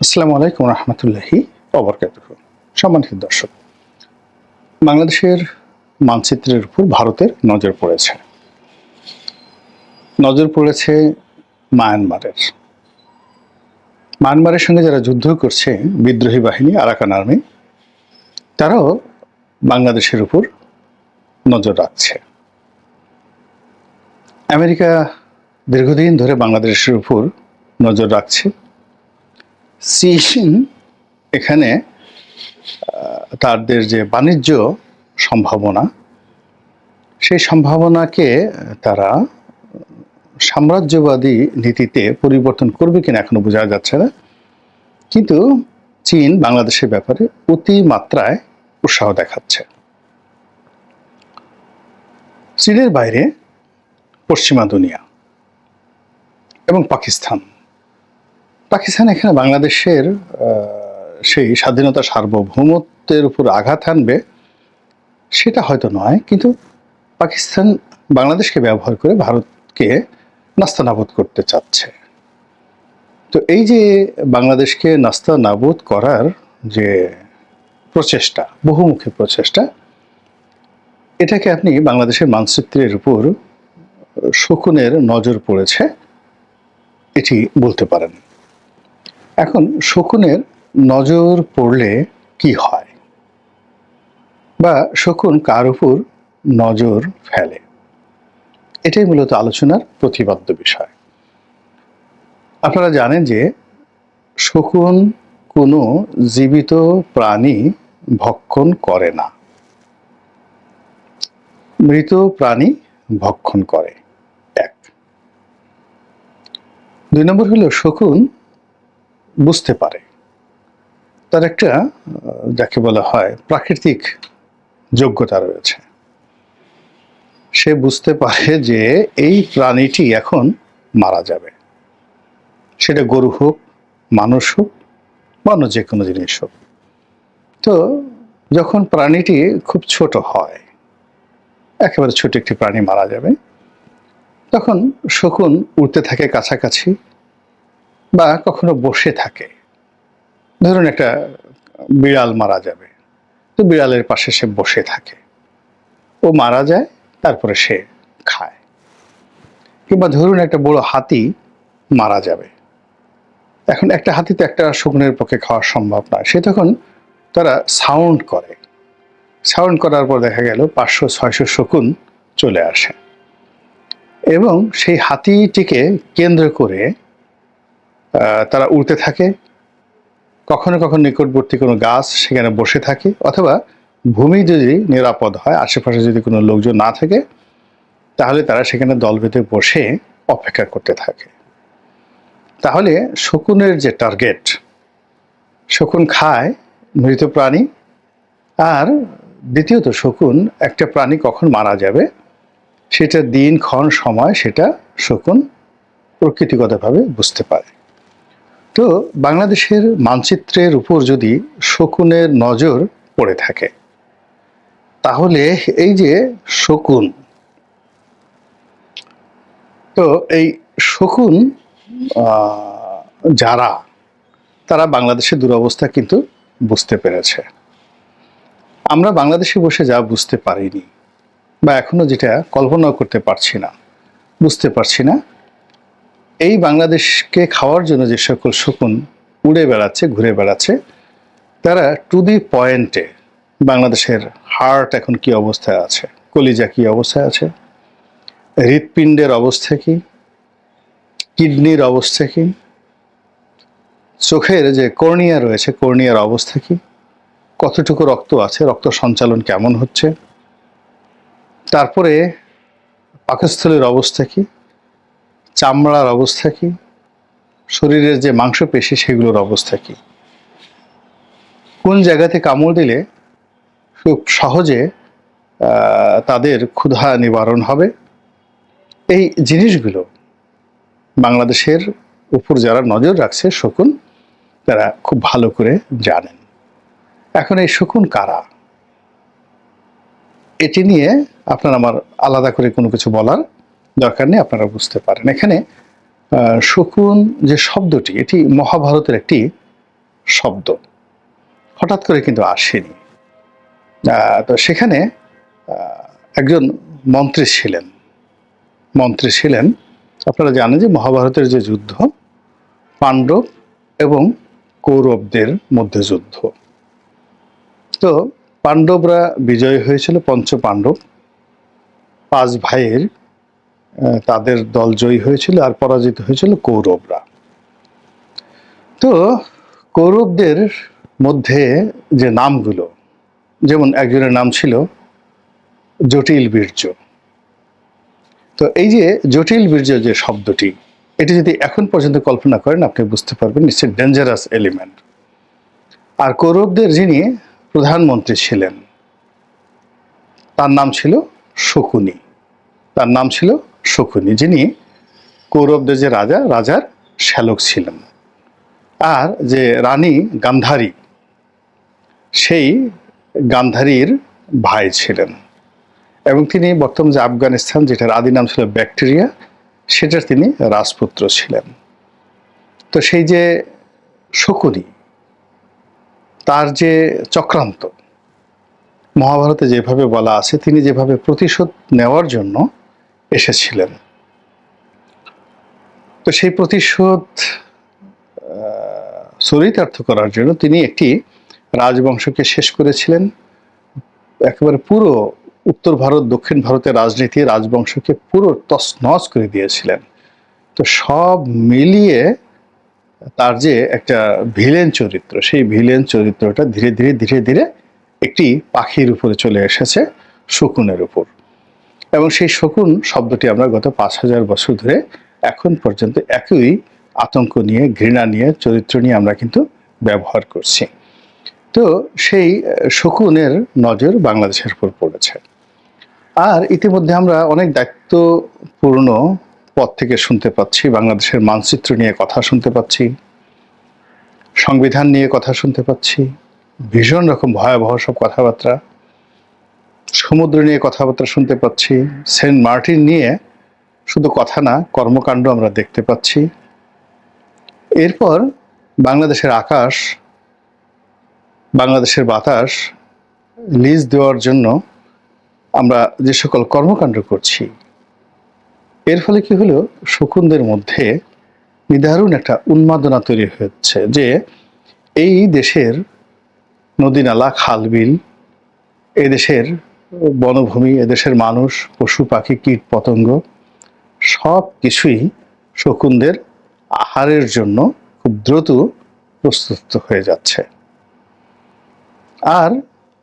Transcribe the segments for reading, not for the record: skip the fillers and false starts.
আসসালামু আলাইকুম রহমতুল্লাহি ওবরকাতুহু। সম্মানিত দর্শক, বাংলাদেশের মানচিত্রের উপর ভারতের নজর পড়েছে। নজর পড়েছে মায়ানমারের। মায়ানমারের সঙ্গে যারা যুদ্ধ করছে, বিদ্রোহী বাহিনী আরাকান আর্মি, তারাও বাংলাদেশের উপর নজর রাখছে। আমেরিকা দীর্ঘদিন ধরে বাংলাদেশের উপর নজর রাখছে। চীন এখানে তাদের যে বাণিজ্য সম্ভাবনা, সেই সম্ভাবনাকে তারা সাম্রাজ্যবাদী নীতিতে পরিবর্তন করবে কিনা এখনো বোঝা যাচ্ছে না। কিন্তু চীন বাংলাদেশের ব্যাপারে অতিমাত্রায় উৎসাহ দেখাচ্ছে। চীনের বাইরে পশ্চিমা দুনিয়া এবং পাকিস্তান এখানে বাংলাদেশের সেই স্বাধীনতা সার্বভৌমত্বের উপর আঘাত আনবে সেটা হয়তো নয়, কিন্তু পাকিস্তান বাংলাদেশকে ব্যবহার করে ভারতকে নাস্তানাবুদ করতে চাচ্ছে। তো এই যে বাংলাদেশকে নাস্তানাবুদ করার যে প্রচেষ্টা, বহুমুখী প্রচেষ্টা, এটাকে আপনি বাংলাদেশের মানচিত্রের উপর শকুনের নজর পড়েছে এটি বলতে পারেন। এখন শকুনের নজর পড়লে কি হয়, বা শকুন কার উপর নজর ফেলে, এটাই মূলত আলোচনার প্রতিপাদ্য বিষয়। আপনারা জানেন যে শকুন কোনো জীবিত প্রাণী ভক্ষণ করে না, মৃত প্রাণী ভক্ষণ করে। এক। 2 নম্বর হলো শকুন বুঝতে পারে, তার একটা যাকে বলা হয় প্রাকৃতিক যোগ্যতা রয়েছে। সে বুঝতে পারে যে এই প্রাণীটি এখন মারা যাবে, সেটা গরু হোক, মানুষ হোক, বা অন্য যে কোনো জিনিস হোক। তো যখন প্রাণীটি খুব ছোট হয়, একেবারে ছোট একটি প্রাণী মারা যাবে, তখন শকুন উড়তে থাকে কাছাকাছি, বা কখনো বসে থাকে। ধরুন একটা বিড়াল মারা যাবে, তো বিড়ালের পাশে সে বসে থাকে, ও মারা যায়, তারপরে সে খায়। কিংবা ধরুন একটা বড় হাতি মারা যাবে, এখন একটা হাতি তো একটা শকুনের পক্ষে খাওয়া সম্ভব নয়, সে তখন তারা সাউন্ড করে, সাউন্ড করার পর দেখা গেল 500-600 শকুন চলে আসে, এবং সেই হাতিটিকে কেন্দ্র করে তারা উড়তে থাকে। কখনো কখনো নিকটবর্তী কোনো গাছ সেখানে বসে থাকে, অথবা ভূমি যদি নিরাপদ হয়, আশেপাশে যদি কোনো লোকজন না থাকে, তাহলে তারা সেখানে দল বেঁধে বসে অপেক্ষা করতে থাকে। তাহলে শকুনের যে টার্গেট, শকুন খায় মৃত প্রাণী, আর দ্বিতীয়ত শকুন একটা প্রাণী কখন মারা যাবে সেটা দিনক্ষণ সময় সেটা শকুন প্রকৃতিগতভাবে বুঝতে পারে। তো বাংলাদেশের মানচিত্রের উপর যদি শকুনের নজর পড়ে থাকে, তাহলে এই যে শকুন, তো এই শকুন যারা, তারা বাংলাদেশের দুরবস্থা কিন্তু বুঝতে পেরেছে। আমরা বাংলাদেশে বসে যা বুঝতে পারিনি, বা এখনো যেটা কল্পনা করতে পারছি না, বুঝতে পারছি না, এই বাংলাদেশকে খাওয়ার জন্য যে সকল শকুন উড়ে বেড়াচ্ছে, ঘুরে বেড়াচ্ছে, তারা টু দি পয়েন্টে বাংলাদেশের হার্ট এখন কি অবস্থায় আছে, কলিজা কি অবস্থায় আছে, হৃৎপিণ্ডের অবস্থা কি, কিডনির অবস্থা কি, চোখের যে কর্নিয়া রয়েছে, কর্নিয়ার অবস্থা কি, কতটুকু রক্ত আছে, রক্ত সঞ্চালন কেমন হচ্ছে, তারপরে পাকস্থলীর অবস্থা কি, চামড়ার অবস্থা কি, শরীরের যে মাংসপেশি সেগুলোর অবস্থা কি, কোন জায়গাতে কামড় দিলে খুব সহজে তাদের ক্ষুধা নিবারণ হবে, এই জিনিসগুলো বাংলাদেশের উপর যারা নজর রাখছে শকুন, তারা খুব ভালো করে জানেন। এখন এই শকুন কারা, এটি নিয়ে আপনার আমার আলাদা করে কোনো কিছু বলার দরকার নেই, আপনারা বুঝতে পারেন। এখানে শকুন যে শব্দটি, এটি মহাভারতের একটি শব্দ, হঠাৎ করে কিন্তু আসেনি। তো সেখানে একজন মন্ত্রী ছিলেন। আপনারা জানেন যে মহাভারতের যে যুদ্ধ, পাণ্ডব এবং কৌরবদের মধ্যে যুদ্ধ। তো পাণ্ডবরা বিজয়ী হয়েছিল, পঞ্চ পাণ্ডব 5 ভাইয়ের তাদের দল জয়ী হয়েছিল, আর পরাজিত হয়েছিল কৌরবরা। তো কৌরবদের মধ্যে যে নামগুলো, যেমন একজনের নাম ছিল জটিল বীর্য। তো এই যে জটিল বীর্য যে শব্দটি, এটি যদি এখন পর্যন্ত কল্পনা করেন আপনি বুঝতে পারবেন নিশ্চয়ই ডেঞ্জারাস এলিমেন্ট। আর কৌরবদের যিনি প্রধানমন্ত্রী ছিলেন তার নাম ছিল শকুনি, যিনি কৌরবদের যে রাজার শ্যালক ছিলেন। আর যে রানী গান্ধারী, সেই গান্ধারীর ভাই ছিলেন, এবং তিনি বর্তমান যে আফগানিস্তান, যেটার আদি নাম ছিল ব্যাকটেরিয়া, সেটার তিনি রাজপুত্র ছিলেন। তো সেই যে শকুনি, তার যে চক্রান্ত, মহাভারতে যেভাবে বলা আছে, তিনি যেভাবে প্রতিশোধ নেওয়ার জন্য এসেছিলেন, তো সেই প্রতিশোধ চরিতার্থ করার জন্য তিনি একটি রাজবংশকে শেষ করেছিলেন। একেবারে পুরো উত্তর ভারত, দক্ষিণ ভারতের রাজনীতি, রাজবংশকে পুরো তছনছ করে দিয়েছিলেন। তো সব মিলিয়ে তার যে একটা ভিলেন চরিত্র, সেই ভিলেন চরিত্রটা ধীরে ধীরে একটি পাখির উপরে চলে এসেছে, শকুনের উপর। এবং সেই শকুন শব্দটি আমরা গত 5000 বছর ধরে এখন পর্যন্ত একই আতঙ্ক নিয়ে, ঘৃণা নিয়ে, চরিত্র নিয়ে আমরা কিন্তু ব্যবহার করছি। তো সেই শকুনের নজর বাংলাদেশের উপর পড়েছে। আর ইতিমধ্যে আমরা অনেক দায়িত্বপূর্ণ পদ থেকে শুনতে পাচ্ছি, বাংলাদেশের মানচিত্র নিয়ে কথা শুনতে পাচ্ছি, সংবিধান নিয়ে কথা শুনতে পাচ্ছি, ভীষণ রকম ভয়াবহ সব কথাবার্তা, সমুদ্র নিয়ে কথাবার্তা শুনতে পাচ্ছি, সেন্ট মার্টিন নিয়ে শুধু কথা না, কর্মকাণ্ড আমরা দেখতে পাচ্ছি। এরপর বাংলাদেশের আকাশ, বাংলাদেশের বাতাস লিজ দেওয়ার জন্য আমরা যে সকল কর্মকাণ্ড করছি, এর ফলে কি হলো, শকুনদের মধ্যে নিদারুণ একটা উন্মাদনা তৈরি হচ্ছে যে এই দেশের নদী নালা, খাল বিল, এদেশের বনভূমি, এদেশের মানুষ, পশু পাখি, কীট পতঙ্গ সব কিছুই শকুনদের আহারের জন্য খুব দ্রুত প্রস্তুত হয়ে যাচ্ছে। আর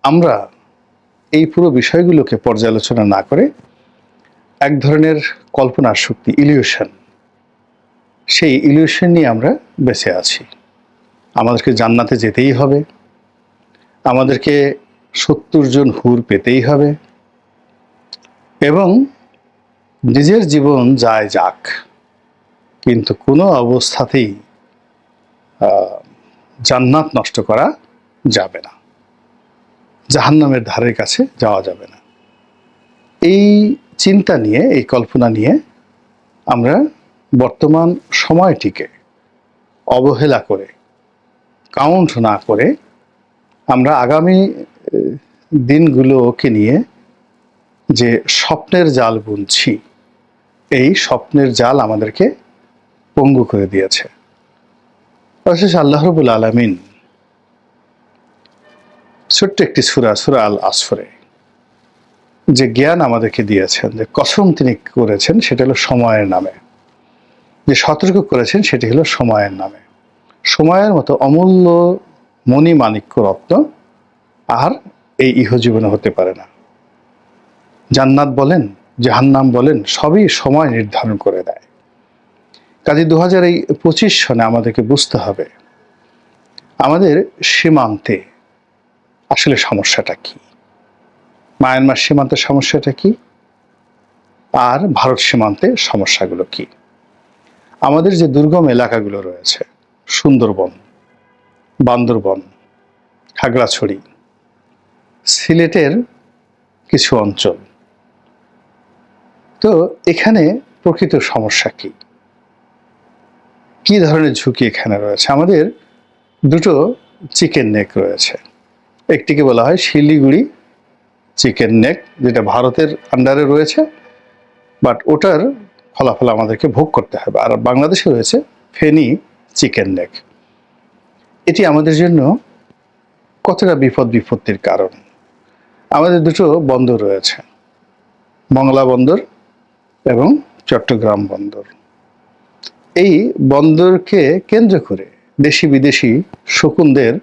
আমরা এই পুরো বিষয়গুলোকে পর্যালোচনা না করে এক ধরনের কল্পনার শক্তি, ইলিউশন, সেই ইলিউশন নিয়ে আমরা বেঁচে আছি। আমাদেরকে জান্নাতে যেতেই হবে, আমাদেরকে 70 জন হুর পেতেই হবে, এবং নিজের জীবন যায় যাক, কিন্তু কোনো অবস্থাতেই জান্নাত নষ্ট করা যাবে না, জাহান্নামের ধারের কাছে যাওয়া যাবে না। এই চিন্তা নিয়ে, এই কল্পনা নিয়ে আমরা বর্তমান সময়টিকে অবহেলা করে, কাউন্ট না করে, আমরা আগামী দিনগুলোকে নিয়ে যে স্বপ্নের জাল বুনছি, এই স্বপ্নের জাল আমাদেরকে পঙ্গু করে দিয়েছে। অবশেষে আল্লাহ রাব্বুল আলামিন ছোট্ট একটি সূরা আল আসরে যে জ্ঞান আমাদেরকে দিয়েছেন, যে কসম তিনি করেছেন, সেটা হলো সময়ের নামে, যে সতর্ক করেছেন সেটি হলো সময়ের নামে। সময়ের মতো অমূল্য মণিমাণিক্য রত্ন আর এই ইহজীবনে হতে পারে না। জান্নাত বলেন, জাহান্নাম বলেন, সবই সময় নির্ধারণ করে দেয়। কাজে 2025 সনে আমাদেরকে বুঝতে হবে আমাদের সীমান্তে আসলে সমস্যাটা কি, মায়ানমার সীমান্তের সমস্যাটা কি, আর ভারত সীমান্তে সমস্যাগুলো কি। আমাদের যে দুর্গম এলাকাগুলো রয়েছে, সুন্দরবন, বান্দরবন, খাগড়াছড়ি, সিলেটের কিছু অঞ্চল, তো এখানে প্রকৃত সমস্যা কি, কি ধরনের ঝুঁকি এখানে রয়েছে। আমাদের দুটো চিকেন নেক রয়েছে। একটিকে বলা হয় শিলিগুড়ি চিকেন নেক, যেটা ভারতের আন্ডারে রয়েছে, বাট ওটার ফলাফল আমাদেরকে ভোগ করতে হবে। আর বাংলাদেশে রয়েছে ফেনী চিকেন নেক। এটি আমাদের জন্য কতটা বিপদ বিপত্তির কারণ। আমাদের দুটো বন্দর রয়েছে, মংলা বন্দর এবং চট্টগ্রাম বন্দর। এই বন্দরকে কেন্দ্র করে দেশি বিদেশি শকুনদের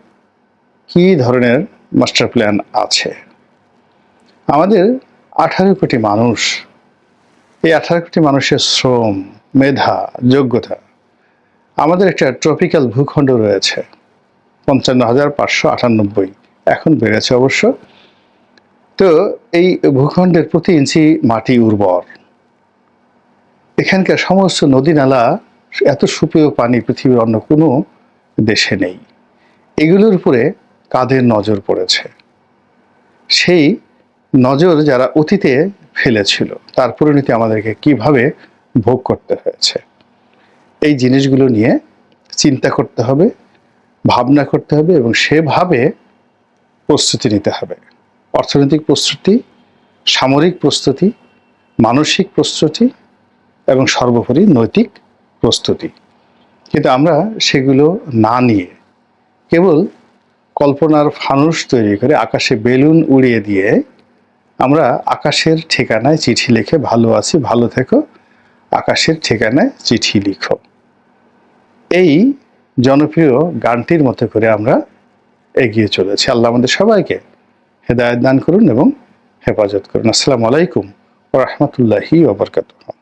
কি ধরনের মাস্টার প্ল্যান আছে। আমাদের 18 কোটি মানুষ, এই 18 কোটি মানুষের শ্রম, মেধা, যোগ্যতা, আমাদের একটা ট্রপিক্যাল ভূখণ্ড রয়েছে 55,598, এখন বেড়েছে অবশ্য। তো এই ভূখণ্ডের প্রতি ইঞ্চি মাটি উর্বর। এখানকার সমস্ত নদী নালা, এত সুপেয় পানি পৃথিবীর অন্য কোনো দেশে নেই। এগুলোর উপরে কাদের নজর পড়েছে? সেই নজর যারা অতীতে ফেলেছিল, তার পরিণতি আমাদেরকে কিভাবে ভোগ করতে হয়েছে, এই জিনিসগুলো নিয়ে চিন্তা করতে হবে, ভাবনা করতে হবে এবং সেভাবে প্রস্তুতি নিতে হবে। অর্থনৈতিক প্রস্তুতি, সামরিক প্রস্তুতি, মানসিক প্রস্তুতি এবং সর্বোপরি নৈতিক প্রস্তুতি। কিন্তু আমরা সেগুলো না নিয়ে কেবল কল্পনার ফানুস তৈরি করে আকাশে বেলুন উড়িয়ে দিয়ে আমরা আকাশের ঠিকানায় চিঠি লিখে ভালো আছি, ভালো থেকো, আকাশের ঠিকানায় চিঠি লিখো, এই জনপ্রিয় গানটির মতো করে আমরা এগিয়ে চলেছি। আল্লাহ আমাদের সবাইকে হেদায়েত দান করুন এবং হেফাজত করুন। আসসালামু আলাইকুম ওয়া রাহমাতুল্লাহি ওয়া বারাকাতুহু।